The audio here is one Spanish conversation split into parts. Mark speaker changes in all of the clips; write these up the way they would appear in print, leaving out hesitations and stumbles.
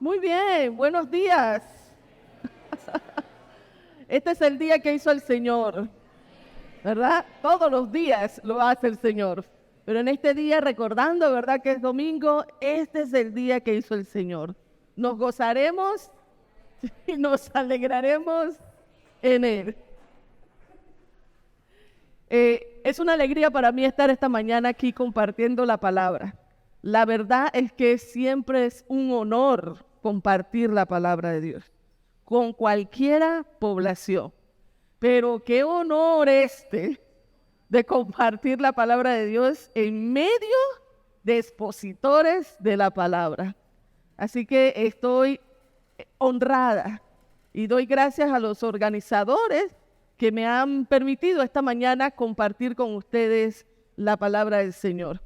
Speaker 1: Muy bien, buenos días. Este es el día que hizo el Señor, ¿verdad? Todos los días lo hace el Señor. Pero en este día, recordando, ¿verdad? Que es domingo, este es el día que hizo el Señor. Nos gozaremos y nos alegraremos en Él. Es una alegría para mí estar esta mañana aquí compartiendo la palabra. La verdad es que siempre es un honor compartir la palabra de Dios con cualquiera población. Pero qué honor de compartir la palabra de Dios en medio de expositores de la palabra. Así que estoy honrada y doy gracias a los organizadores que me han permitido esta mañana compartir con ustedes la palabra del Señor.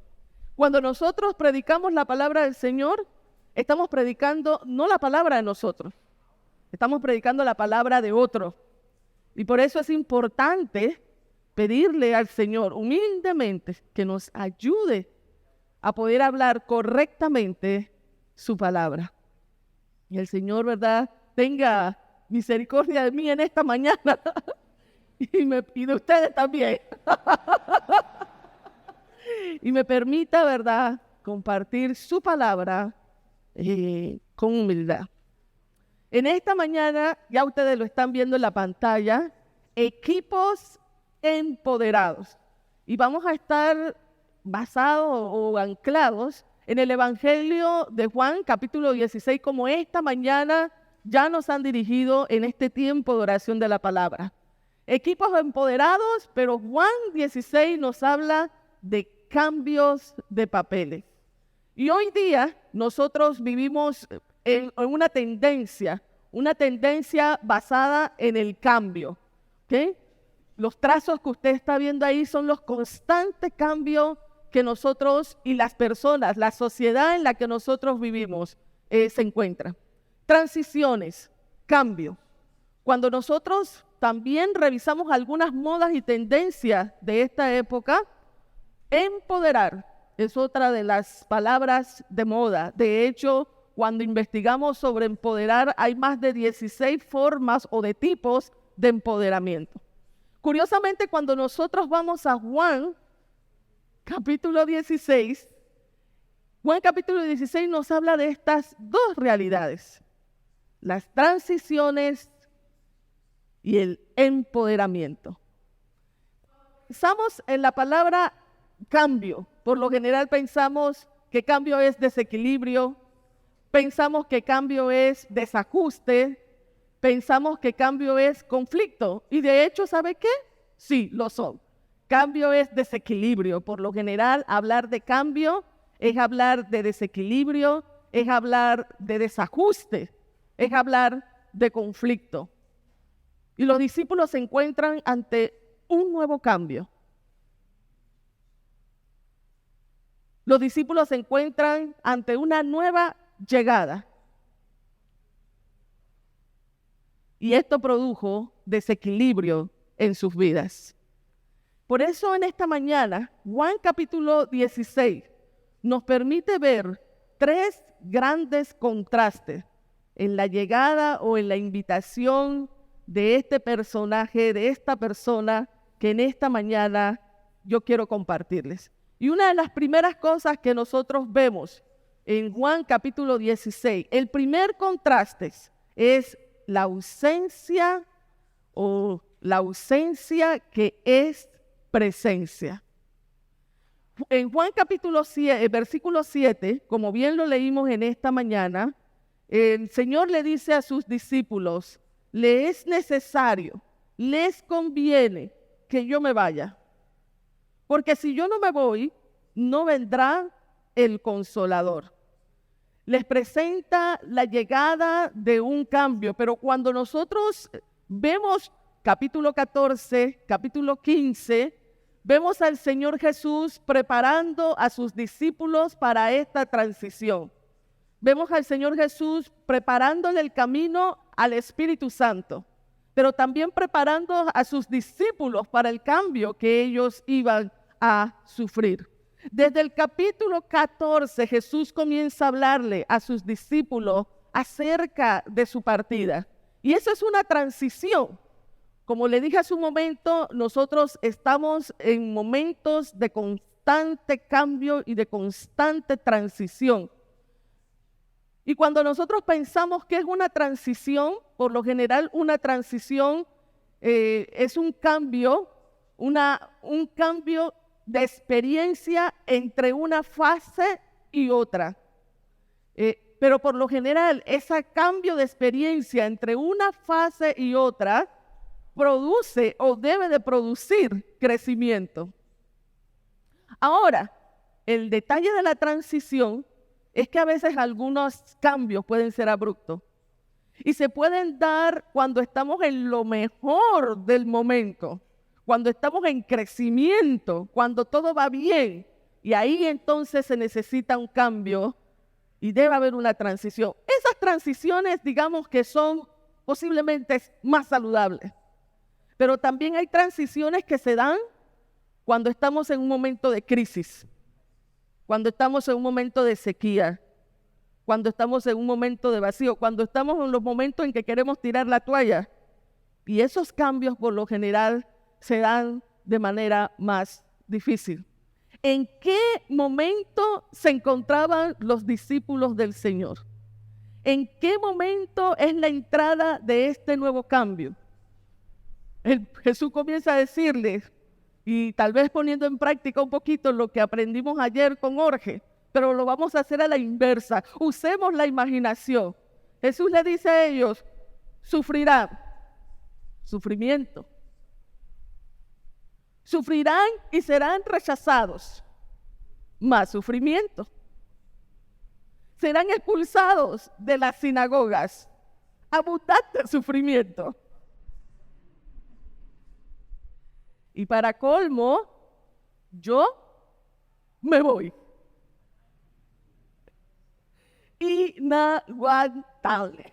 Speaker 1: Cuando nosotros predicamos la palabra del Señor, estamos predicando no la palabra de nosotros, estamos predicando la palabra de otro. Y por eso es importante pedirle al Señor humildemente que nos ayude a poder hablar correctamente su palabra. Y el Señor, ¿verdad?, tenga misericordia de mí en esta mañana y de ustedes también. Y me permita, ¿verdad?, compartir su palabra con humildad. En esta mañana, ya ustedes lo están viendo en la pantalla, equipos empoderados. Y vamos a estar basados o anclados en el Evangelio de Juan, capítulo 16, como esta mañana ya nos han dirigido en este tiempo de oración de la palabra. Equipos empoderados, pero Juan 16 nos habla de cambios de papeles. Y hoy día nosotros vivimos en una tendencia basada en el cambio. ¿Okay? Los trazos que usted está viendo ahí son los constantes cambios que nosotros y las personas, la sociedad en la que nosotros vivimos se encuentra. Transiciones, cambio. Cuando nosotros también revisamos algunas modas y tendencias de esta época, empoderar es otra de las palabras de moda. De hecho, cuando investigamos sobre empoderar, hay más de 16 formas o de tipos de empoderamiento. Curiosamente, cuando nosotros vamos a Juan, capítulo 16, Juan capítulo 16 nos habla de estas dos realidades, las transiciones y el empoderamiento. Pensamos en la palabra cambio. Por lo general pensamos que cambio es desequilibrio, pensamos que cambio es desajuste, pensamos que cambio es conflicto. Y de hecho, ¿sabe qué? Sí, lo son. Cambio es desequilibrio. Por lo general, hablar de cambio es hablar de desequilibrio, es hablar de desajuste, es hablar de conflicto. Y los discípulos se encuentran ante un nuevo cambio. Los discípulos se encuentran ante una nueva llegada. Y esto produjo desequilibrio en sus vidas. Por eso en esta mañana, Juan capítulo 16 nos permite ver tres grandes contrastes en la llegada o en la invitación de este personaje, de esta persona que en esta mañana yo quiero compartirles. Y una de las primeras cosas que nosotros vemos en Juan capítulo 16, el primer contraste es la ausencia que es presencia. En Juan capítulo 7, versículo 7, como bien lo leímos en esta mañana, el Señor le dice a sus discípulos, le es necesario, les conviene que yo me vaya. Porque si yo no me voy, no vendrá el Consolador. Les presenta la llegada de un cambio, pero cuando nosotros vemos capítulo 14, capítulo 15, vemos al Señor Jesús preparando a sus discípulos para esta transición. Vemos al Señor Jesús preparándole el camino al Espíritu Santo, pero también preparando a sus discípulos para el cambio que ellos iban a sufrir. Desde el capítulo 14, Jesús comienza a hablarle a sus discípulos acerca de su partida. Y eso es una transición. Como le dije hace un momento, nosotros estamos en momentos de constante cambio y de constante transición. Y cuando nosotros pensamos que es una transición, por lo general una transición es un cambio de experiencia entre una fase y otra. Pero por lo general, ese cambio de experiencia entre una fase y otra produce o debe de producir crecimiento. Ahora, el detalle de la transición es que a veces algunos cambios pueden ser abruptos y se pueden dar cuando estamos en lo mejor del momento, cuando estamos en crecimiento, cuando todo va bien, y ahí entonces se necesita un cambio y debe haber una transición. Esas transiciones, digamos que son posiblemente más saludables, pero también hay transiciones que se dan cuando estamos en un momento de crisis, cuando estamos en un momento de sequía, cuando estamos en un momento de vacío, cuando estamos en los momentos en que queremos tirar la toalla. Y esos cambios por lo general se dan de manera más difícil. ¿En qué momento se encontraban los discípulos del Señor? ¿En qué momento es la entrada de este nuevo cambio? Jesús comienza a decirles, y tal vez poniendo en práctica un poquito lo que aprendimos ayer con Jorge, pero lo vamos a hacer a la inversa. Usemos la imaginación. Jesús le dice a ellos, sufrirán, sufrimiento. Sufrirán y serán rechazados, más sufrimiento. Serán expulsados de las sinagogas, abundante sufrimiento. Y para colmo, yo me voy. Inaguantable.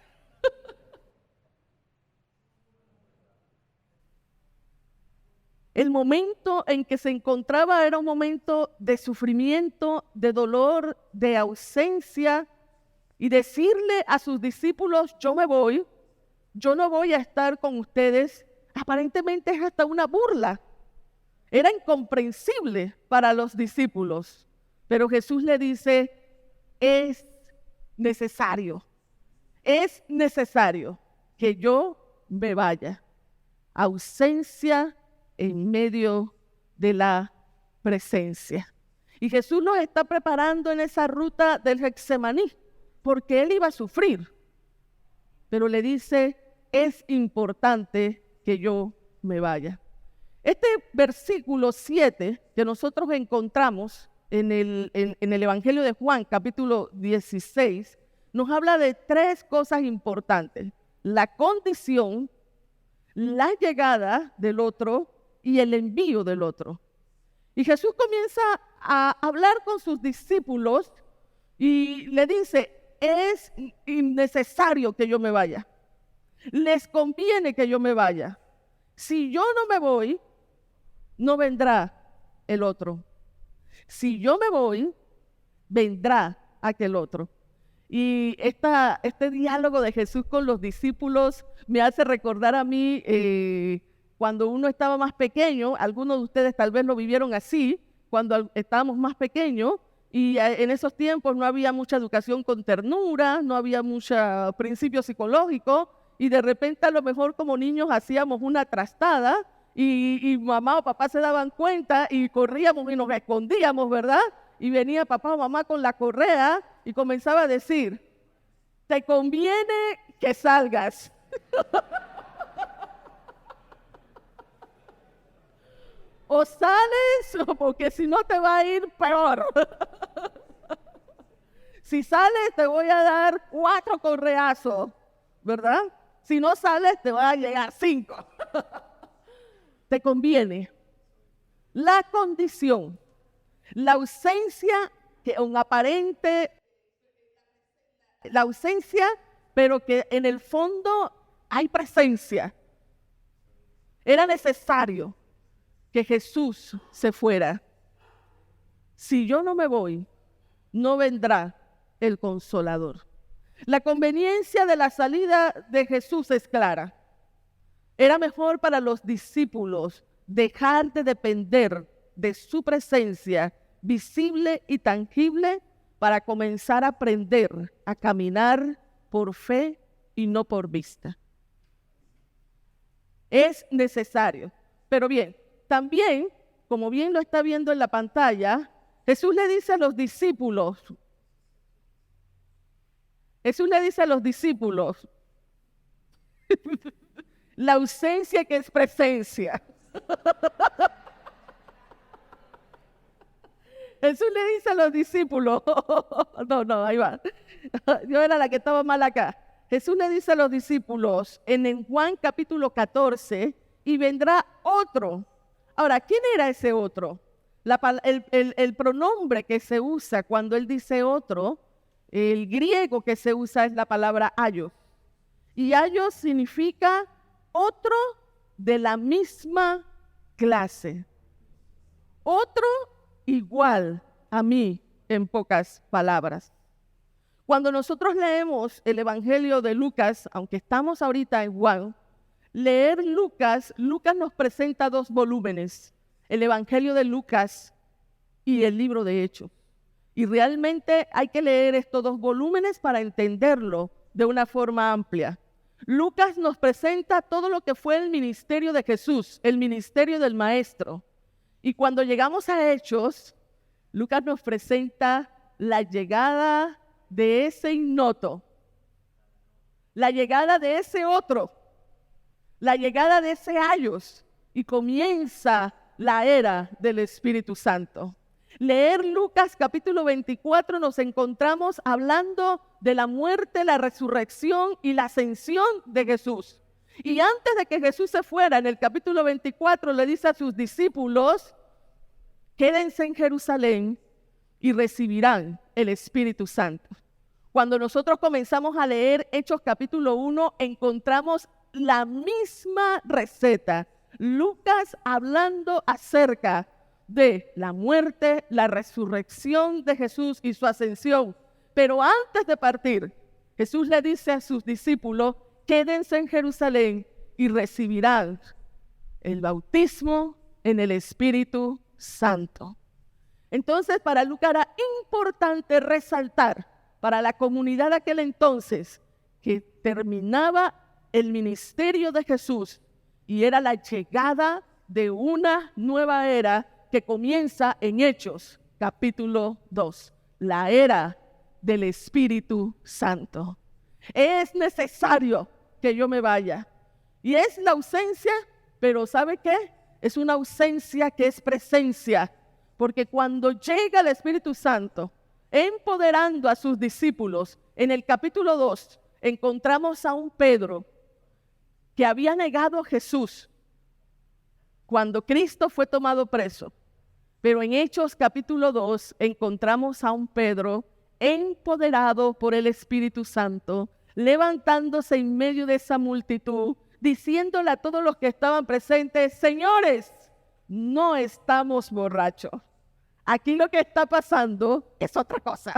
Speaker 1: El momento en que se encontraba era un momento de sufrimiento, de dolor, de ausencia, y decirle a sus discípulos, yo me voy, yo no voy a estar con ustedes, aparentemente es hasta una burla. Era incomprensible para los discípulos, pero Jesús le dice, es necesario que yo me vaya. Ausencia en medio de la presencia. Y Jesús nos está preparando en esa ruta del Getsemaní, porque Él iba a sufrir. Pero le dice, es importante que yo me vaya. Este versículo 7 que nosotros encontramos en el Evangelio de Juan, capítulo 16, nos habla de tres cosas importantes: la condición, la llegada del otro y el envío del otro. Y Jesús comienza a hablar con sus discípulos y le dice, es innecesario que yo me vaya. Les conviene que yo me vaya. Si yo no me voy, no vendrá el otro. Si yo me voy, vendrá aquel otro. Y este diálogo de Jesús con los discípulos me hace recordar a mí cuando uno estaba más pequeño. Algunos de ustedes tal vez lo vivieron así, cuando estábamos más pequeños, y en esos tiempos no había mucha educación con ternura, no había mucho principio psicológico, y de repente a lo mejor como niños hacíamos una trastada, y mamá o papá se daban cuenta y corríamos y nos escondíamos, ¿verdad? Y venía papá o mamá con la correa y comenzaba a decir, te conviene que salgas. O sales, porque si no te va a ir peor. Si sales, te voy a dar 4 correazos, ¿verdad? Si no sales, te van a llegar 5. Te conviene. La condición, la ausencia, que un aparente, la ausencia, pero que en el fondo hay presencia. Era necesario que Jesús se fuera. Si yo no me voy, no vendrá el Consolador. La conveniencia de la salida de Jesús es clara. Era mejor para los discípulos dejar de depender de su presencia visible y tangible para comenzar a aprender a caminar por fe y no por vista. Es necesario. Pero bien, también, como bien lo está viendo en la pantalla, Jesús le dice a los discípulos, la ausencia que es presencia. Jesús le dice a los discípulos, no, ahí va. Yo era la que estaba mal acá. Jesús le dice a los discípulos en Juan capítulo 14, y vendrá otro. Ahora, ¿quién era ese otro? El pronombre que se usa cuando él dice otro, el griego que se usa es la palabra aios. Y aios significa otro de la misma clase. Otro igual a mí, en pocas palabras. Cuando nosotros leemos el Evangelio de Lucas, aunque estamos ahorita en Juan, leer Lucas nos presenta dos volúmenes, el Evangelio de Lucas y el libro de Hechos. Y realmente hay que leer estos dos volúmenes para entenderlo de una forma amplia. Lucas nos presenta todo lo que fue el ministerio de Jesús, el ministerio del Maestro. Y cuando llegamos a Hechos, Lucas nos presenta la llegada de ese ignoto, la llegada de ese otro, la llegada de ese aios, y comienza la era del Espíritu Santo. Leer Lucas capítulo 24 nos encontramos hablando de la muerte, la resurrección y la ascensión de Jesús. Y antes de que Jesús se fuera, en el capítulo 24 le dice a sus discípulos, quédense en Jerusalén y recibirán el Espíritu Santo. Cuando nosotros comenzamos a leer Hechos capítulo 1, encontramos la misma receta. Lucas hablando acerca de la muerte, la resurrección de Jesús y su ascensión. Pero antes de partir, Jesús le dice a sus discípulos, quédense en Jerusalén y recibirán el bautismo en el Espíritu Santo. Entonces, para Lucas era importante resaltar para la comunidad de aquel entonces que terminaba el ministerio de Jesús y era la llegada de una nueva era que comienza en Hechos, capítulo 2, la era del Espíritu Santo. Es necesario que yo me vaya. Y es la ausencia, pero ¿sabe qué? Es una ausencia que es presencia, porque cuando llega el Espíritu Santo, empoderando a sus discípulos, en el capítulo 2, encontramos a un Pedro que había negado a Jesús cuando Cristo fue tomado preso. Pero en Hechos capítulo 2 encontramos a un Pedro empoderado por el Espíritu Santo, levantándose en medio de esa multitud, diciéndole a todos los que estaban presentes, señores, no estamos borrachos. Aquí lo que está pasando es otra cosa.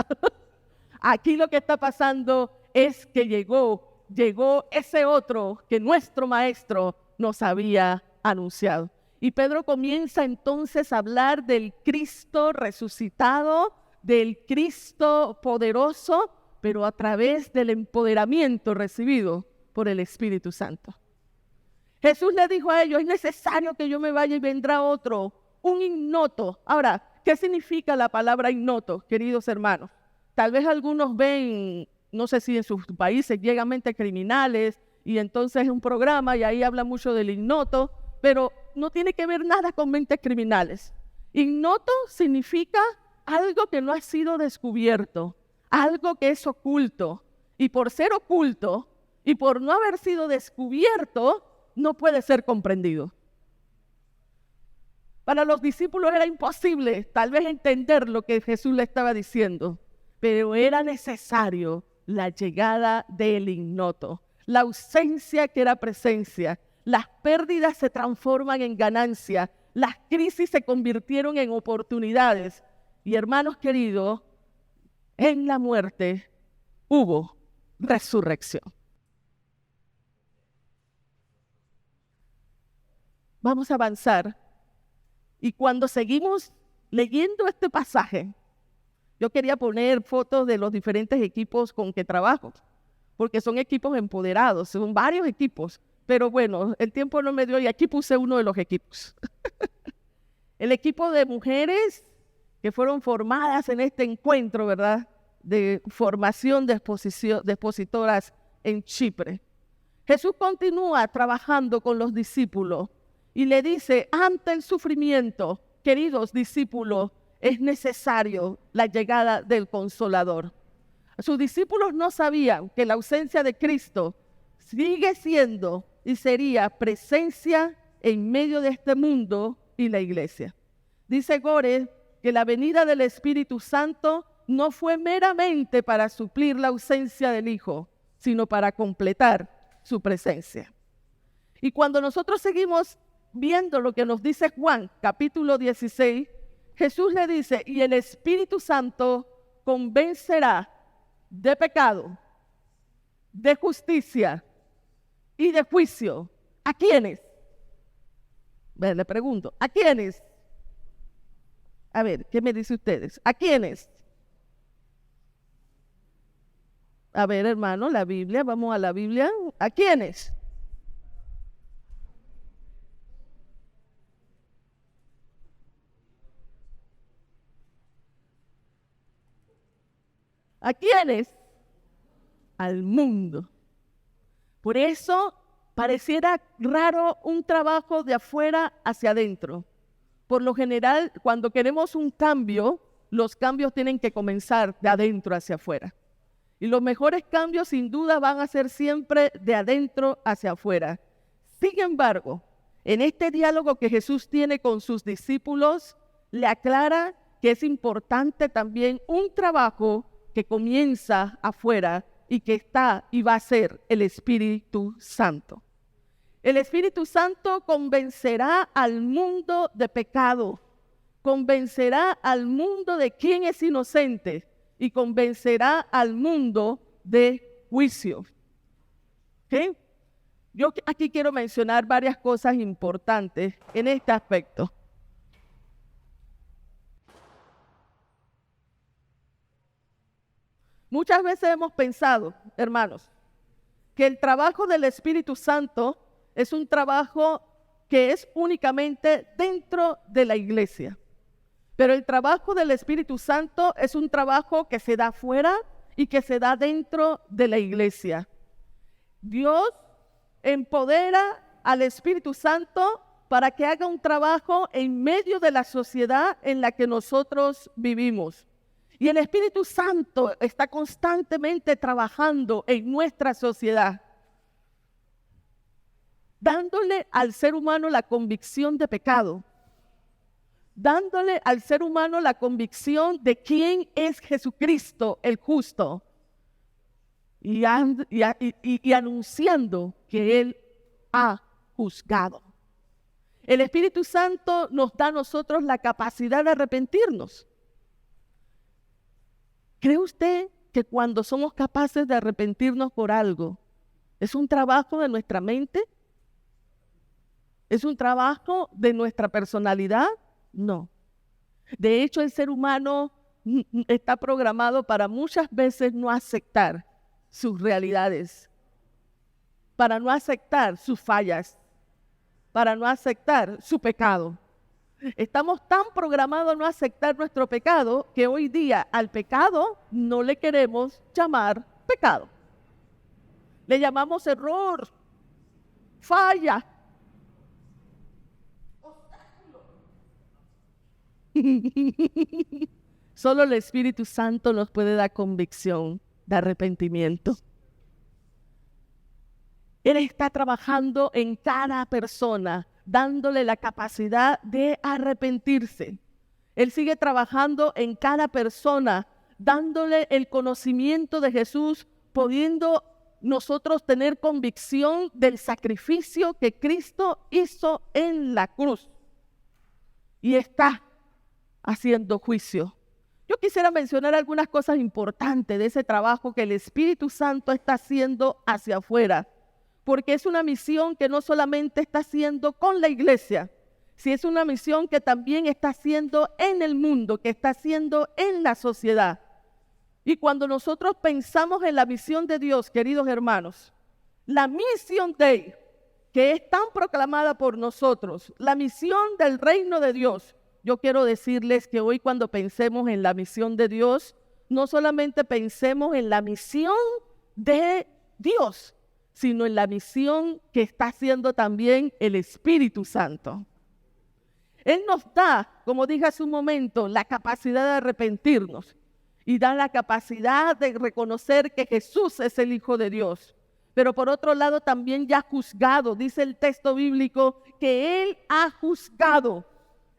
Speaker 1: Aquí lo que está pasando es que llegó ese otro que nuestro maestro nos había anunciado. Y Pedro comienza entonces a hablar del Cristo resucitado, del Cristo poderoso, pero a través del empoderamiento recibido por el Espíritu Santo. Jesús le dijo a ellos, es necesario que yo me vaya y vendrá otro, un ignoto. Ahora, ¿qué significa la palabra ignoto, queridos hermanos? Tal vez algunos ven, no sé si en sus países llegan mentes criminales y entonces es un programa y ahí habla mucho del ignoto, pero no tiene que ver nada con mentes criminales. Ignoto significa algo que no ha sido descubierto, algo que es oculto. Y por ser oculto y por no haber sido descubierto, no puede ser comprendido. Para los discípulos era imposible tal vez entender lo que Jesús le estaba diciendo, pero era necesario la llegada del ignoto, la ausencia que era presencia. Las pérdidas se transforman en ganancia, las crisis se convirtieron en oportunidades. Y hermanos queridos, en la muerte hubo resurrección. Vamos a avanzar. Y cuando seguimos leyendo este pasaje, yo quería poner fotos de los diferentes equipos con que trabajo, porque son equipos empoderados, son varios equipos. Pero bueno, el tiempo no me dio y aquí puse uno de los equipos. El equipo de mujeres que fueron formadas en este encuentro, ¿verdad? De formación de expositoras en Chipre. Jesús continúa trabajando con los discípulos y le dice, ante el sufrimiento, queridos discípulos, es necesario la llegada del Consolador. Sus discípulos no sabían que la ausencia de Cristo sigue siendo y sería presencia en medio de este mundo y la iglesia. Dice Gore que la venida del Espíritu Santo no fue meramente para suplir la ausencia del Hijo, sino para completar su presencia. Y cuando nosotros seguimos viendo lo que nos dice Juan, capítulo 16, Jesús le dice, y el Espíritu Santo convencerá de pecado, de justicia y de juicio. ¿A quiénes? Le pregunto, ¿a quiénes? A ver, ¿qué me dicen ustedes? ¿A quiénes? A ver, hermano, la Biblia, vamos a la Biblia. ¿A quiénes? ¿A quiénes? Al mundo. Por eso pareciera raro un trabajo de afuera hacia adentro. Por lo general, cuando queremos un cambio, los cambios tienen que comenzar de adentro hacia afuera. Y los mejores cambios, sin duda, van a ser siempre de adentro hacia afuera. Sin embargo, en este diálogo que Jesús tiene con sus discípulos, le aclara que es importante también un trabajo que comienza afuera y que está y va a ser el Espíritu Santo. El Espíritu Santo convencerá al mundo de pecado, convencerá al mundo de quién es inocente y convencerá al mundo de juicio. ¿Okay? Yo aquí quiero mencionar varias cosas importantes en este aspecto. Muchas veces hemos pensado, hermanos, que el trabajo del Espíritu Santo es un trabajo que es únicamente dentro de la iglesia. Pero el trabajo del Espíritu Santo es un trabajo que se da fuera y que se da dentro de la iglesia. Dios empodera al Espíritu Santo para que haga un trabajo en medio de la sociedad en la que nosotros vivimos. Y el Espíritu Santo está constantemente trabajando en nuestra sociedad, dándole al ser humano la convicción de pecado, dándole al ser humano la convicción de quién es Jesucristo el justo y anunciando que Él ha juzgado. El Espíritu Santo nos da a nosotros la capacidad de arrepentirnos. ¿Cree usted que cuando somos capaces de arrepentirnos por algo, es un trabajo de nuestra mente? ¿Es un trabajo de nuestra personalidad? No. De hecho, el ser humano está programado para muchas veces no aceptar sus realidades, para no aceptar sus fallas, para no aceptar su pecado. Estamos tan programados a no aceptar nuestro pecado que hoy día al pecado no le queremos llamar pecado. Le llamamos error, falla. Solo el Espíritu Santo nos puede dar convicción de arrepentimiento. Él está trabajando en cada persona, dándole la capacidad de arrepentirse. Él sigue trabajando en cada persona, dándole el conocimiento de Jesús, pudiendo nosotros tener convicción del sacrificio que Cristo hizo en la cruz. Y está haciendo juicio. Yo quisiera mencionar algunas cosas importantes de ese trabajo que el Espíritu Santo está haciendo hacia afuera, porque es una misión que no solamente está haciendo con la iglesia, sino es una misión que también está haciendo en el mundo, que está haciendo en la sociedad. Y cuando nosotros pensamos en la misión de Dios, queridos hermanos, la misión Dei, que es tan proclamada por nosotros, la misión del reino de Dios, yo quiero decirles que hoy cuando pensemos en la misión de Dios, no solamente pensemos en la misión de Dios, sino en la misión que está haciendo también el Espíritu Santo. Él nos da, como dije hace un momento, la capacidad de arrepentirnos y da la capacidad de reconocer que Jesús es el Hijo de Dios. Pero por otro lado también ya juzgado, dice el texto bíblico, que Él ha juzgado.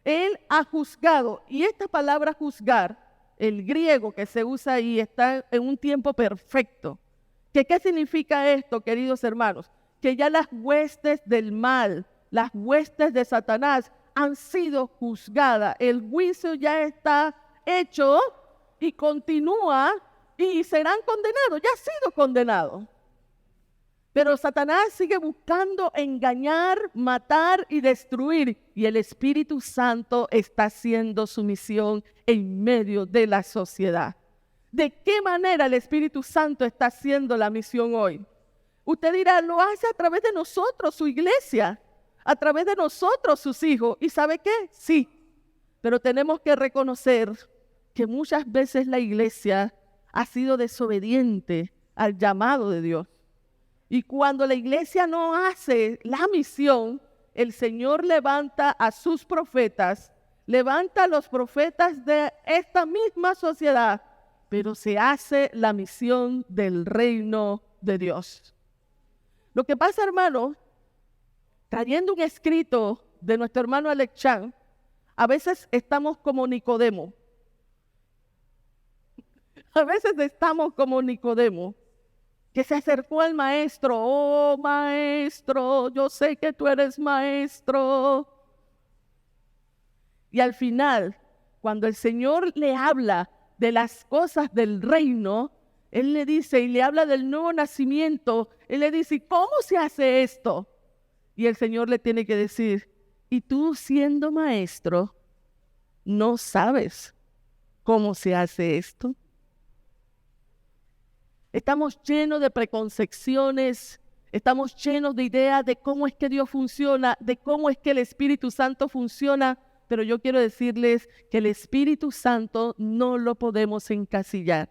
Speaker 1: Él ha juzgado. Y esta palabra juzgar, el griego que se usa ahí, está en un tiempo perfecto. ¿Qué significa esto, queridos hermanos? Que ya las huestes del mal, las huestes de Satanás han sido juzgadas. El juicio ya está hecho y continúa y serán condenados. Ya ha sido condenado. Pero Satanás sigue buscando engañar, matar y destruir. Y el Espíritu Santo está haciendo su misión en medio de la sociedad. ¿De qué manera el Espíritu Santo está haciendo la misión hoy? Usted dirá, lo hace a través de nosotros, su iglesia, a través de nosotros, sus hijos. ¿Y sabe qué? Sí, pero tenemos que reconocer que muchas veces la iglesia ha sido desobediente al llamado de Dios. Y cuando la iglesia no hace la misión, el Señor levanta a sus profetas, levanta a los profetas de esta misma sociedad, pero se hace la misión del reino de Dios. Lo que pasa, hermano, trayendo un escrito de nuestro hermano Alex Chan, a veces estamos como Nicodemo. A veces estamos como Nicodemo, que se acercó al maestro. Oh, maestro, yo sé que tú eres maestro. Y al final, cuando el Señor le habla de las cosas del reino, Él le dice y le habla del nuevo nacimiento, Él le dice, ¿cómo se hace esto? Y el Señor le tiene que decir, y tú siendo maestro, ¿no sabes cómo se hace esto? Estamos llenos de preconcepciones, estamos llenos de ideas de cómo es que Dios funciona, de cómo es que el Espíritu Santo funciona, pero yo quiero decirles que el Espíritu Santo no lo podemos encasillar.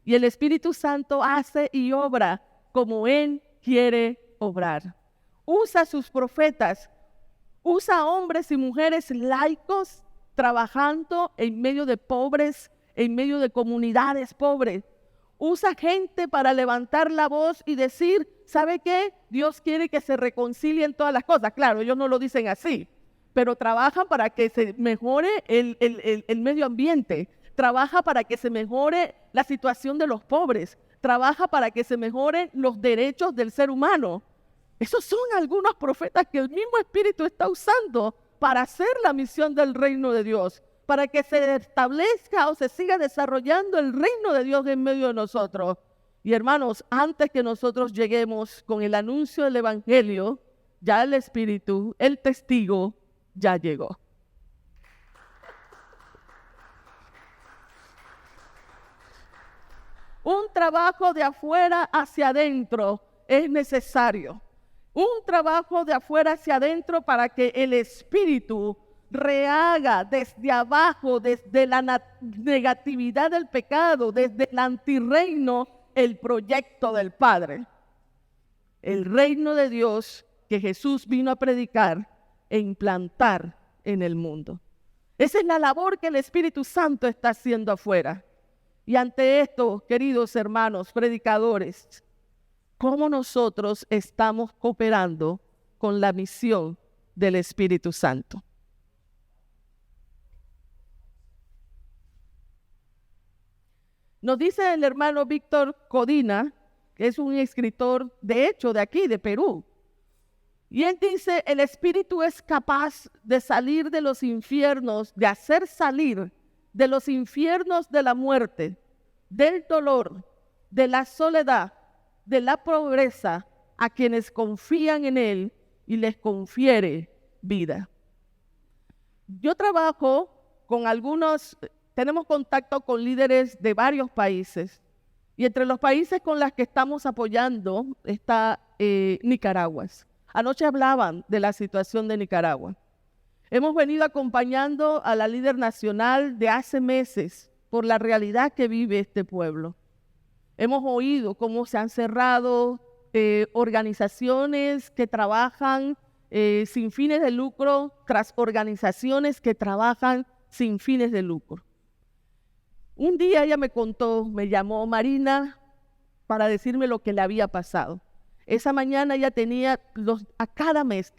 Speaker 1: Y el Espíritu Santo hace y obra como Él quiere obrar. Usa a sus profetas, usa a hombres y mujeres laicos trabajando en medio de pobres, en medio de comunidades pobres. Usa gente para levantar la voz y decir, ¿sabe qué? Dios quiere que se reconcilien todas las cosas. Claro, ellos no lo dicen así, pero trabajan para que se mejore el medio ambiente, trabaja para que se mejore la situación de los pobres, trabaja para que se mejoren los derechos del ser humano. Esos son algunos profetas que el mismo Espíritu está usando para hacer la misión del reino de Dios, para que se establezca o se siga desarrollando el reino de Dios en medio de nosotros. Y hermanos, antes que nosotros lleguemos con el anuncio del Evangelio, ya el Espíritu, el testigo, ya llegó. Un trabajo de afuera hacia adentro es necesario. Un trabajo de afuera hacia adentro para que el Espíritu rehaga desde abajo, desde la negatividad del pecado, desde el antirreino, el proyecto del Padre. El reino de Dios que Jesús vino a predicar e implantar en el mundo. Esa es la labor que el Espíritu Santo está haciendo afuera. Y ante esto, queridos hermanos predicadores, ¿cómo nosotros estamos cooperando con la misión del Espíritu Santo? Nos dice el hermano Víctor Codina, que es un escritor de hecho de aquí, de Perú. Y él dice, el Espíritu es capaz de salir de los infiernos, de hacer salir de los infiernos de la muerte, del dolor, de la soledad, de la pobreza, a quienes confían en Él y les confiere vida. Yo trabajo con tenemos contacto con líderes de varios países, y entre los países con los que estamos apoyando está Nicaragua. Anoche hablaban de la situación de Nicaragua. Hemos venido acompañando a la líder nacional de hace meses por la realidad que vive este pueblo. Hemos oído cómo se han cerrado organizaciones que trabajan sin fines de lucro tras organizaciones que trabajan sin fines de lucro. Un día ella me llamó Marina para decirme lo que le había pasado. Esa mañana ella tenía, cada mes,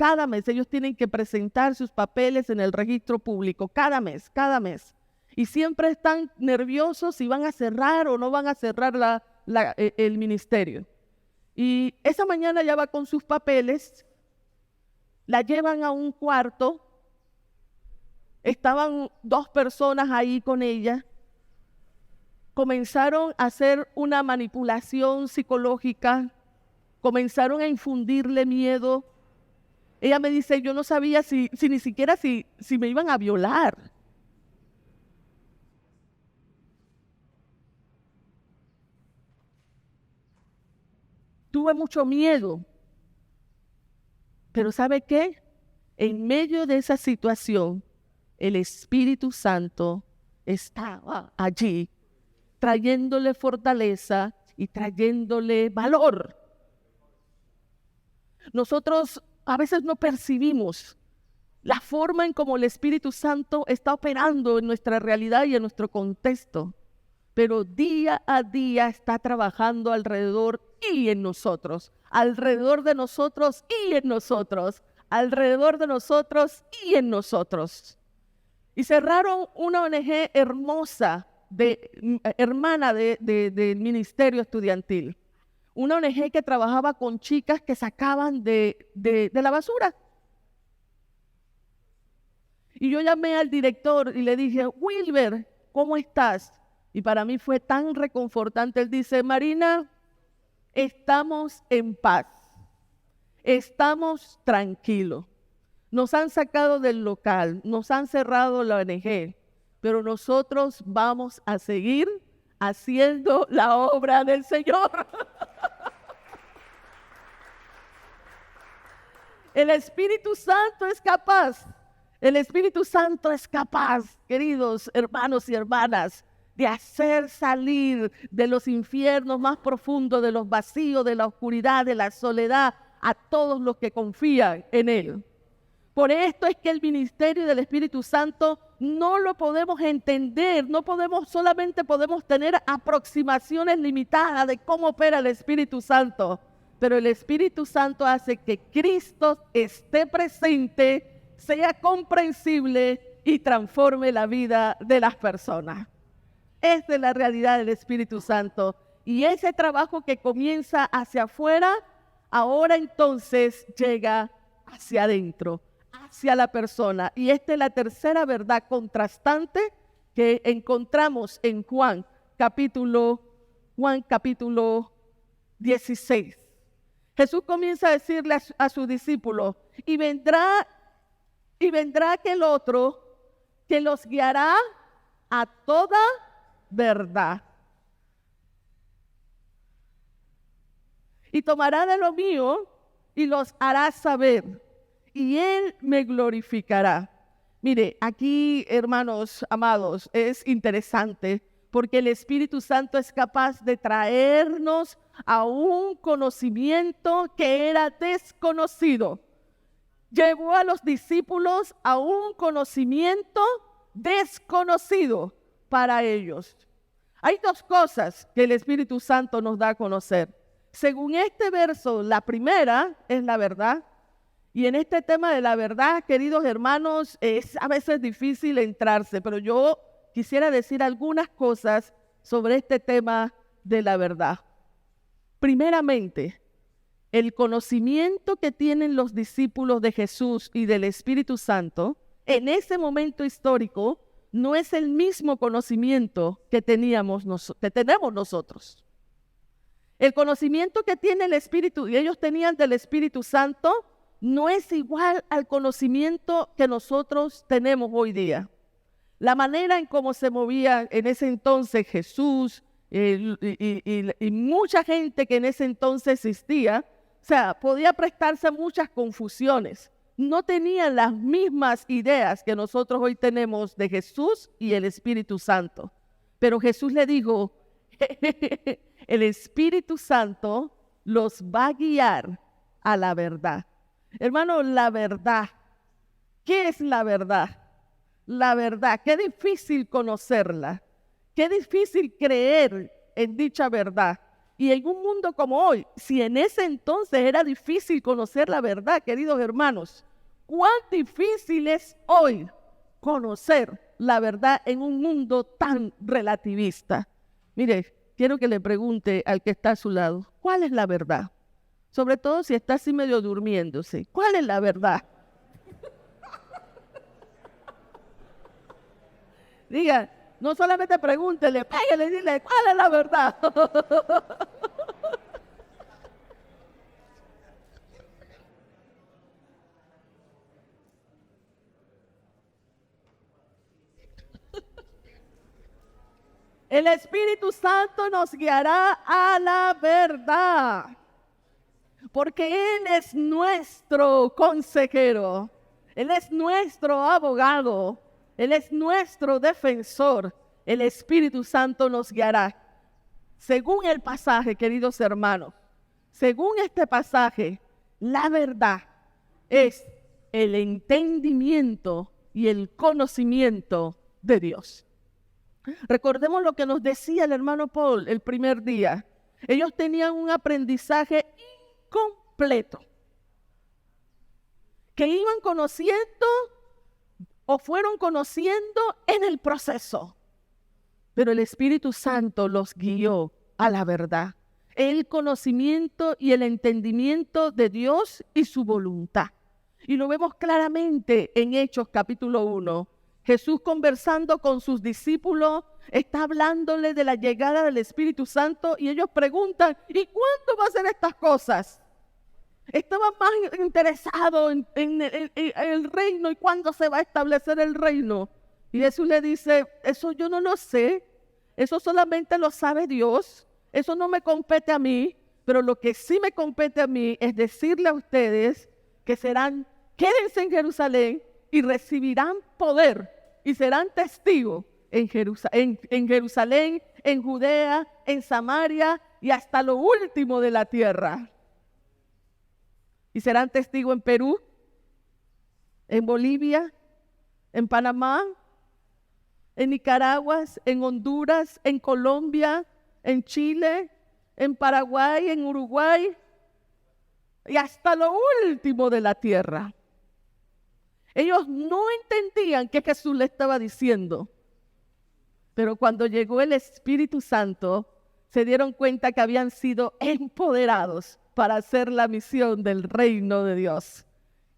Speaker 1: ellos tienen que presentar sus papeles en el registro público, cada mes. Y siempre están nerviosos si van a cerrar o no van a cerrar el ministerio. Y esa mañana ella va con sus papeles, la llevan a un cuarto, estaban 2 personas ahí con ella, comenzaron a hacer una manipulación psicológica, comenzaron a infundirle miedo. Ella me dice, yo no sabía si ni siquiera si me iban a violar. Tuve mucho miedo. Pero ¿sabe qué? En medio de esa situación, el Espíritu Santo estaba allí, trayéndole fortaleza y trayéndole valor. Nosotros a veces no percibimos la forma en cómo el Espíritu Santo está operando en nuestra realidad y en nuestro contexto, pero día a día está trabajando alrededor y en nosotros, alrededor de nosotros y en nosotros, alrededor de nosotros y en nosotros. Y cerraron una ONG hermosa, hermana del ministerio estudiantil. Una ONG que trabajaba con chicas que sacaban de la basura. Y yo llamé al director y le dije, Wilber, ¿cómo estás? Y para mí fue tan reconfortante. Él dice, Marina, estamos en paz, estamos tranquilos. Nos han sacado del local, nos han cerrado la ONG, pero nosotros vamos a seguir haciendo la obra del Señor. El Espíritu Santo es capaz. El Espíritu Santo es capaz, queridos hermanos y hermanas, de hacer salir de los infiernos más profundos, de los vacíos, de la oscuridad, de la soledad, a todos los que confían en Él. Por esto es que el ministerio del Espíritu Santo no lo podemos entender, solamente podemos tener aproximaciones limitadas de cómo opera el Espíritu Santo, pero el Espíritu Santo hace que Cristo esté presente, sea comprensible y transforme la vida de las personas. Esa es la realidad del Espíritu Santo. Y ese trabajo que comienza hacia afuera, ahora entonces llega hacia adentro, hacia la persona. Y esta es la tercera verdad contrastante que encontramos en Juan capítulo 16. Jesús comienza a decirle a sus discípulos, y vendrá aquel otro que los guiará a toda verdad. Y tomará de lo mío y los hará saber, y Él me glorificará. Mire, aquí, hermanos amados, es interesante porque el Espíritu Santo es capaz de traernos a un conocimiento que era desconocido. Llevó a los discípulos a un conocimiento desconocido para ellos. Hay 2 cosas que el Espíritu Santo nos da a conocer. Según este verso, la primera es la verdad. Y en este tema de la verdad, queridos hermanos, es a veces difícil entrarse, pero yo quisiera decir algunas cosas sobre este tema de la verdad. Primeramente, el conocimiento que tienen los discípulos de Jesús y del Espíritu Santo en ese momento histórico no es el mismo conocimiento que tenemos nosotros. El conocimiento que tiene el Espíritu y ellos tenían del Espíritu Santo no es igual al conocimiento que nosotros tenemos hoy día. La manera en cómo se movía en ese entonces Jesús y mucha gente que en ese entonces existía, o sea, podía prestarse a muchas confusiones. No tenían las mismas ideas que nosotros hoy tenemos de Jesús y el Espíritu Santo. Pero Jesús le dijo, el Espíritu Santo los va a guiar a la verdad. Hermano, la verdad. ¿Qué es la verdad? La verdad, qué difícil conocerla. Qué difícil creer en dicha verdad. Y en un mundo como hoy, si en ese entonces era difícil conocer la verdad, queridos hermanos, ¿cuán difícil es hoy conocer la verdad en un mundo tan relativista? Mire, quiero que le pregunte al que está a su lado, ¿cuál es la verdad? Sobre todo si está así medio durmiéndose, ¿cuál es la verdad? Diga, no solamente pregúntele, pégale, dile, ¿cuál es la verdad? El Espíritu Santo nos guiará a la verdad, porque Él es nuestro consejero, Él es nuestro abogado, Él es nuestro defensor. El Espíritu Santo nos guiará. Según el pasaje, queridos hermanos, según este pasaje, la verdad es el entendimiento y el conocimiento de Dios. Recordemos lo que nos decía el hermano Paul el primer día. Ellos tenían un aprendizaje incompleto, que iban conociendo o fueron conociendo en el proceso. Pero el Espíritu Santo los guió a la verdad, el conocimiento y el entendimiento de Dios y su voluntad. Y lo vemos claramente en Hechos capítulo 1. Jesús conversando con sus discípulos, está hablándole de la llegada del Espíritu Santo y ellos preguntan, ¿y cuándo va a ser estas cosas? Estaban más interesados en el reino y cuándo se va a establecer el reino. Y Jesús le dice, eso yo no lo sé, eso solamente lo sabe Dios, eso no me compete a mí, pero lo que sí me compete a mí es decirle a ustedes que quédense en Jerusalén y recibirán poder y serán testigos en Jerusalén, en Judea, en Samaria y hasta lo último de la tierra. Y serán testigos en Perú, en Bolivia, en Panamá, en Nicaragua, en Honduras, en Colombia, en Chile, en Paraguay, en Uruguay y hasta lo último de la tierra. Ellos no entendían qué Jesús le estaba diciendo, pero cuando llegó el Espíritu Santo, se dieron cuenta que habían sido empoderados para hacer la misión del reino de Dios.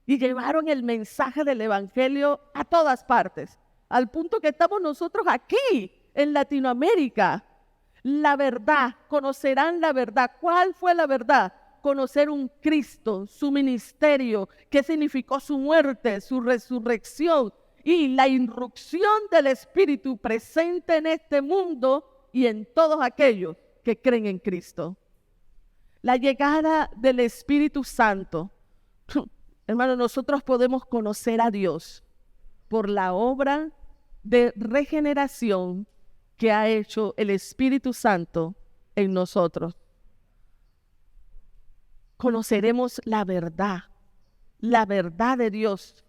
Speaker 1: Y llevaron el mensaje del Evangelio a todas partes, al punto que estamos nosotros aquí, en Latinoamérica. La verdad, conocerán la verdad. ¿Cuál fue la verdad? Conocer un Cristo, su ministerio, qué significó su muerte, su resurrección y la irrupción del Espíritu presente en este mundo y en todos aquellos que creen en Cristo. La llegada del Espíritu Santo. Hermano, nosotros podemos conocer a Dios por la obra de regeneración que ha hecho el Espíritu Santo en nosotros. Conoceremos la verdad de Dios.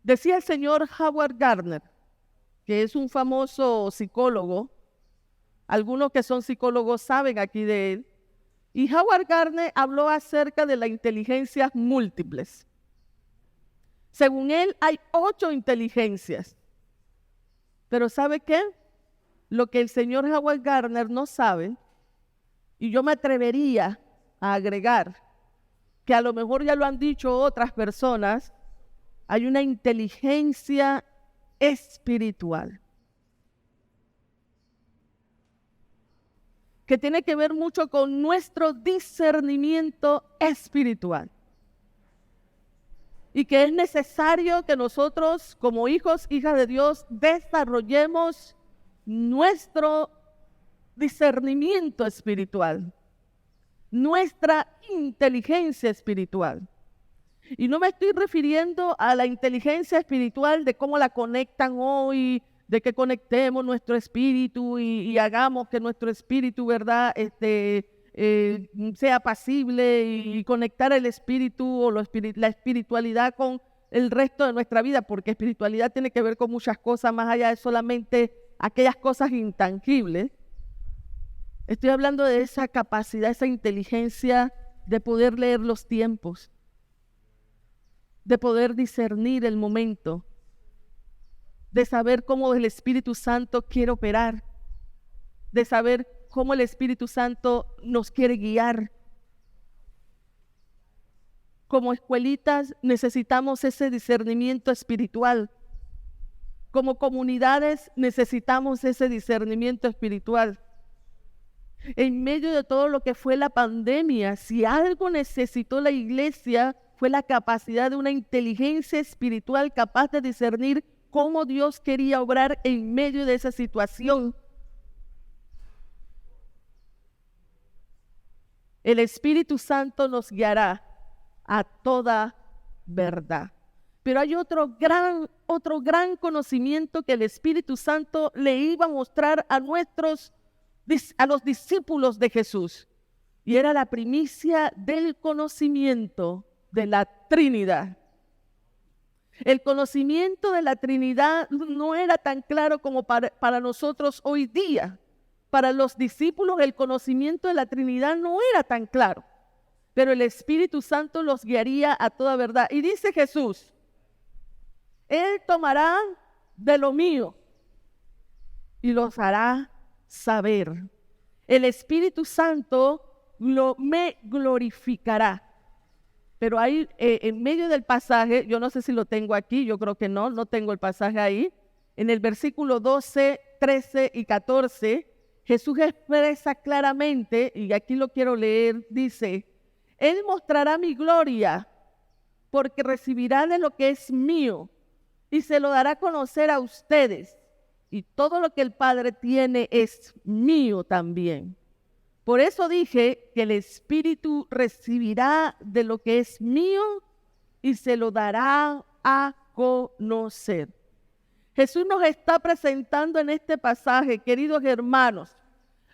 Speaker 1: Decía el señor Howard Gardner, que es un famoso psicólogo, algunos que son psicólogos saben aquí de él, y Howard Gardner habló acerca de las inteligencias múltiples. Según él, hay 8 inteligencias. Pero ¿sabe qué? Lo que el señor Howard Gardner no sabe, y yo me atrevería a agregar, que a lo mejor ya lo han dicho otras personas, hay una inteligencia espiritual, que tiene que ver mucho con nuestro discernimiento espiritual. Y que es necesario que nosotros, como hijos, hijas de Dios, desarrollemos nuestro discernimiento espiritual, nuestra inteligencia espiritual. Y no me estoy refiriendo a la inteligencia espiritual de cómo la conectan hoy, de que conectemos nuestro espíritu y hagamos que nuestro espíritu, ¿verdad?, sea pasible y conectar el espíritu o la espiritualidad con el resto de nuestra vida, porque espiritualidad tiene que ver con muchas cosas más allá de solamente aquellas cosas intangibles. Estoy hablando de esa capacidad, esa inteligencia de poder leer los tiempos, de poder discernir el momento, de saber cómo el Espíritu Santo quiere operar, de saber cómo el Espíritu Santo nos quiere guiar. Como escuelitas necesitamos ese discernimiento espiritual. Como comunidades necesitamos ese discernimiento espiritual. En medio de todo lo que fue la pandemia, si algo necesitó la iglesia fue la capacidad de una inteligencia espiritual capaz de discernir cómo Dios quería obrar en medio de esa situación. El Espíritu Santo nos guiará a toda verdad. Pero hay otro gran conocimiento que el Espíritu Santo le iba a mostrar a los discípulos de Jesús. Y era la primicia del conocimiento de la Trinidad. El conocimiento de la Trinidad no era tan claro como para nosotros hoy día. Para los discípulos el conocimiento de la Trinidad no era tan claro, pero el Espíritu Santo los guiaría a toda verdad. Y dice Jesús, Él tomará de lo mío y los hará saber. El Espíritu Santo me glorificará. Pero ahí, en medio del pasaje, yo no sé si lo tengo aquí, yo creo que no tengo el pasaje ahí. En el versículo 12, 13 y 14, Jesús expresa claramente, y aquí lo quiero leer, dice, Él mostrará mi gloria, porque recibirá de lo que es mío, y se lo dará a conocer a ustedes. Y todo lo que el Padre tiene es mío también. Por eso dije que el Espíritu recibirá de lo que es mío y se lo dará a conocer. Jesús nos está presentando en este pasaje, queridos hermanos,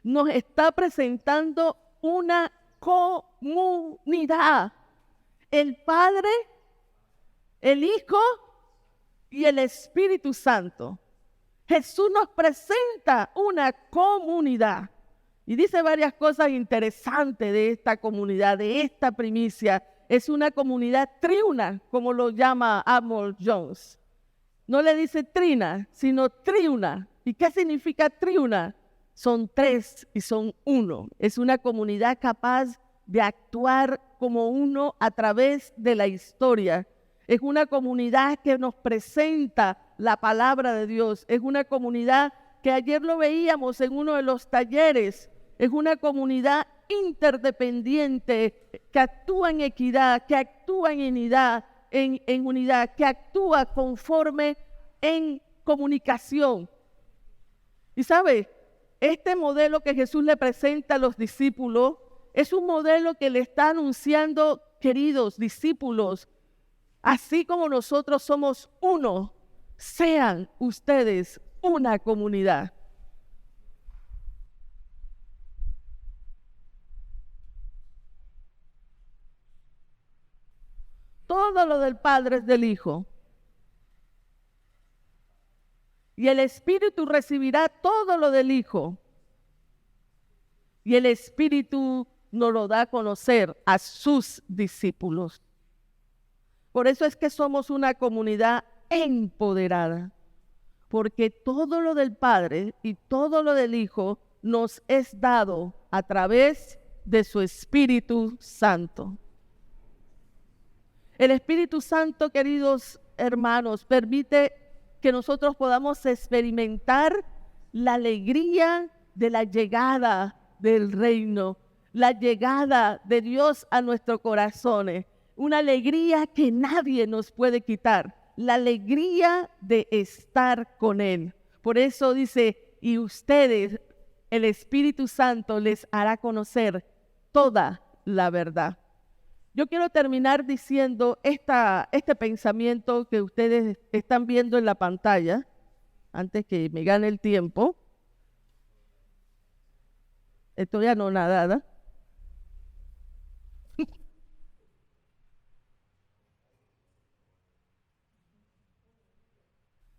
Speaker 1: nos está presentando una comunidad. El Padre, el Hijo y el Espíritu Santo. Jesús nos presenta una comunidad. Y dice varias cosas interesantes de esta comunidad, de esta primicia. Es una comunidad triuna, como lo llama Arnold Jones. No le dice trina, sino triuna. ¿Y qué significa triuna? Son tres y son uno. Es una comunidad capaz de actuar como uno a través de la historia. Es una comunidad que nos presenta la palabra de Dios. Es una comunidad que ayer lo veíamos en uno de los talleres. Es una comunidad interdependiente que actúa en equidad, que actúa en unidad, que actúa conforme en comunicación. Y sabe, este modelo que Jesús le presenta a los discípulos es un modelo que le está anunciando, queridos discípulos, así como nosotros somos uno, sean ustedes una comunidad. Todo lo del Padre es del Hijo. Y el Espíritu recibirá todo lo del Hijo. Y el Espíritu nos lo da a conocer a sus discípulos. Por eso es que somos una comunidad empoderada. Porque todo lo del Padre y todo lo del Hijo nos es dado a través de su Espíritu Santo. El Espíritu Santo, queridos hermanos, permite que nosotros podamos experimentar la alegría de la llegada del reino, la llegada de Dios a nuestros corazones, una alegría que nadie nos puede quitar, la alegría de estar con Él. Por eso dice, y ustedes, el Espíritu Santo les hará conocer toda la verdad. Yo quiero terminar diciendo este pensamiento que ustedes están viendo en la pantalla, antes que me gane el tiempo. Estoy anonadada.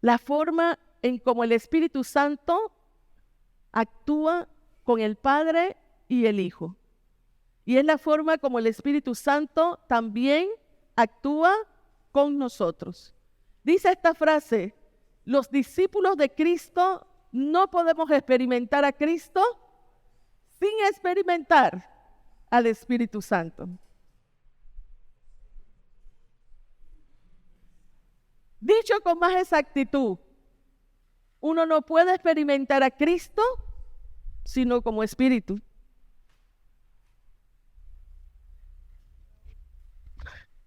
Speaker 1: La forma en cómo el Espíritu Santo actúa con el Padre y el Hijo. Y es la forma como el Espíritu Santo también actúa con nosotros. Dice esta frase, los discípulos de Cristo no podemos experimentar a Cristo sin experimentar al Espíritu Santo. Dicho con más exactitud, uno no puede experimentar a Cristo sino como Espíritu.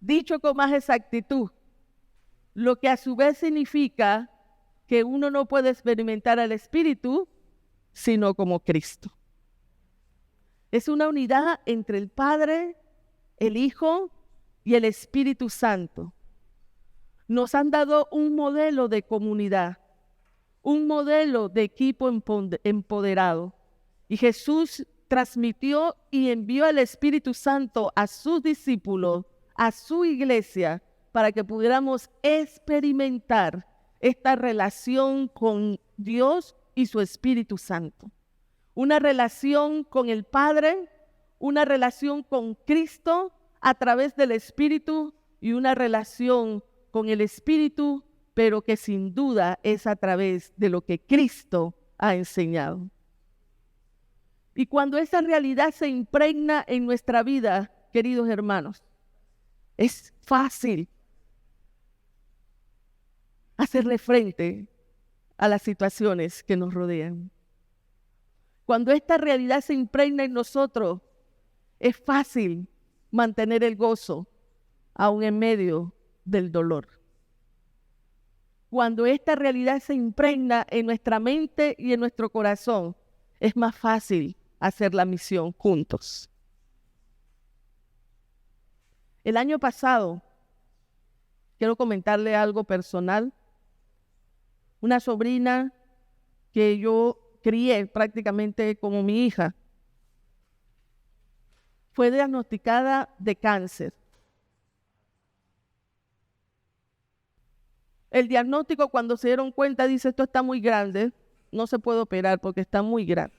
Speaker 1: Dicho con más exactitud, lo que a su vez significa que uno no puede experimentar al Espíritu sino como Cristo. Es una unidad entre el Padre, el Hijo y el Espíritu Santo. Nos han dado un modelo de comunidad, un modelo de equipo empoderado. Y Jesús transmitió y envió al Espíritu Santo a sus discípulos, a su iglesia, para que pudiéramos experimentar esta relación con Dios y su Espíritu Santo. Una relación con el Padre, una relación con Cristo a través del Espíritu y una relación con el Espíritu, pero que sin duda es a través de lo que Cristo ha enseñado. Y cuando esa realidad se impregna en nuestra vida, queridos hermanos, es fácil hacerle frente a las situaciones que nos rodean. Cuando esta realidad se impregna en nosotros, es fácil mantener el gozo aún en medio del dolor. Cuando esta realidad se impregna en nuestra mente y en nuestro corazón, es más fácil hacer la misión juntos. El año pasado, quiero comentarle algo personal. Una sobrina que yo crié prácticamente como mi hija, fue diagnosticada de cáncer. El diagnóstico, cuando se dieron cuenta, dice, esto está muy grande, no se puede operar porque está muy grande.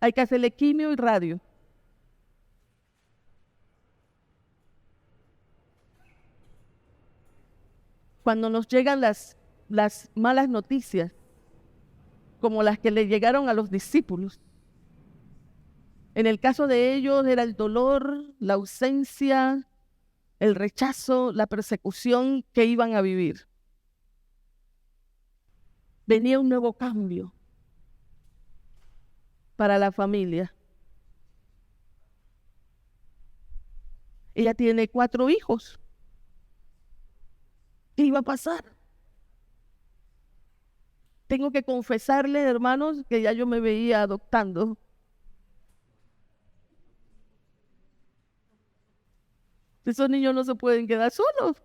Speaker 1: Hay que hacerle quimio y radio. Cuando nos llegan las malas noticias, como las que le llegaron a los discípulos, en el caso de ellos era el dolor, la ausencia, el rechazo, la persecución que iban a vivir. Venía un nuevo cambio para la familia. Ella tiene 4 hijos. ¿Qué iba a pasar? Tengo que confesarles, hermanos, que ya yo me veía adoptando. Esos niños no se pueden quedar solos.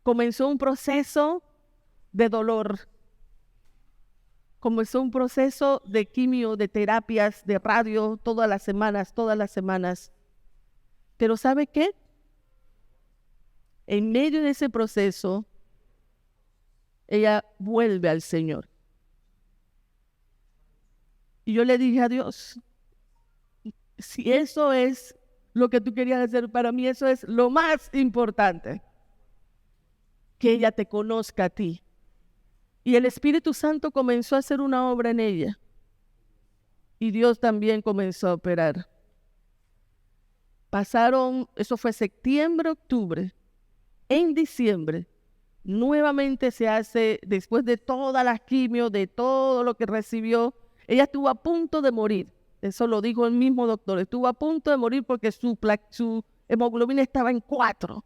Speaker 1: Comenzó un proceso de dolor. Comenzó un proceso de quimio, de terapias, de radio, todas las semanas. Pero ¿sabe qué? En medio de ese proceso, ella vuelve al Señor. Y yo le dije a Dios, si eso es lo que tú querías hacer para mí, eso es lo más importante, que ella te conozca a ti. Y el Espíritu Santo comenzó a hacer una obra en ella. Y Dios también comenzó a operar. Pasaron, eso fue septiembre, octubre. En diciembre, nuevamente se hace, después de todas las quimios, de todo lo que recibió, ella estuvo a punto de morir. Eso lo dijo el mismo doctor. Estuvo a punto de morir porque su hemoglobina estaba en 4.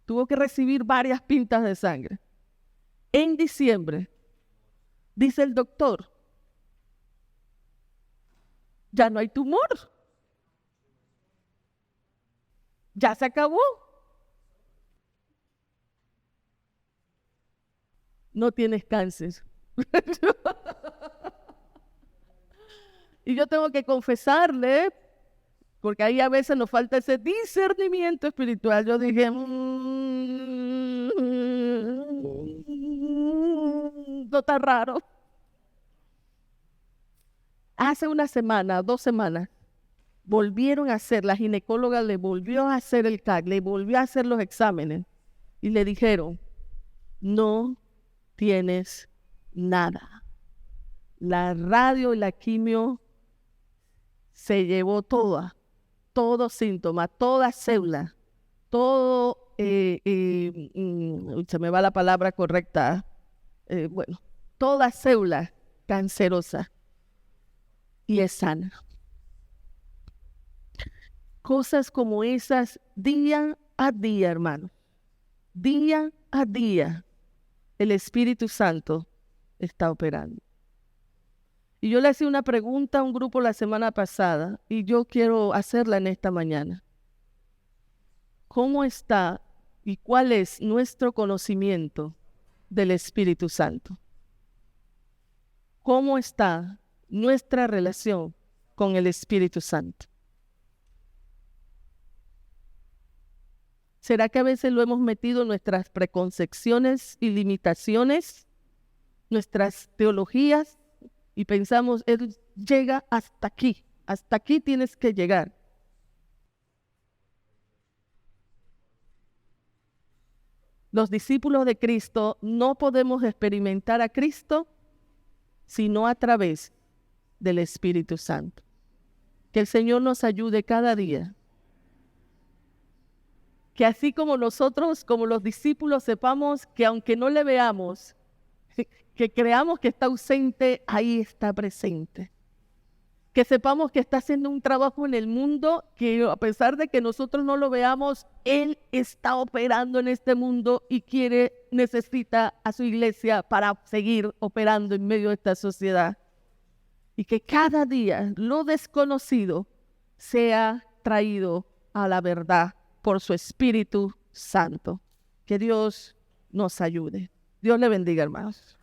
Speaker 1: Tuvo que recibir varias pintas de sangre. En diciembre, dice el doctor, ya no hay tumor. Ya se acabó. No tienes cáncer. Y yo tengo que confesarle, porque ahí a veces nos falta ese discernimiento espiritual. Yo dije, no está raro. Hace una semana, 2 semanas, volvieron a hacer, la ginecóloga le volvió a hacer el CAC, le volvió a hacer los exámenes y le dijeron, no tienes nada. La radio y la quimio se llevó todo síntoma, toda célula, todo, se me va la palabra correcta, bueno, toda célula cancerosa y es sana. Cosas como esas día a día, hermano, día a día, el Espíritu Santo está operando. Y yo le hacía una pregunta a un grupo la semana pasada y yo quiero hacerla en esta mañana. ¿Cómo está y cuál es nuestro conocimiento del Espíritu Santo? ¿Cómo está nuestra relación con el Espíritu Santo? ¿Será que a veces lo hemos metido en nuestras preconcepciones y limitaciones, nuestras teologías? Y pensamos, Él llega hasta aquí tienes que llegar. Los discípulos de Cristo no podemos experimentar a Cristo sino a través del Espíritu Santo. Que el Señor nos ayude cada día. Que así como nosotros, como los discípulos, sepamos que aunque no le veamos, que creamos que está ausente, ahí está presente. Que sepamos que está haciendo un trabajo en el mundo, que a pesar de que nosotros no lo veamos, Él está operando en este mundo y necesita a su iglesia para seguir operando en medio de esta sociedad. Y que cada día lo desconocido sea traído a la verdad por su Espíritu Santo. Que Dios nos ayude. Dios le bendiga, hermanos.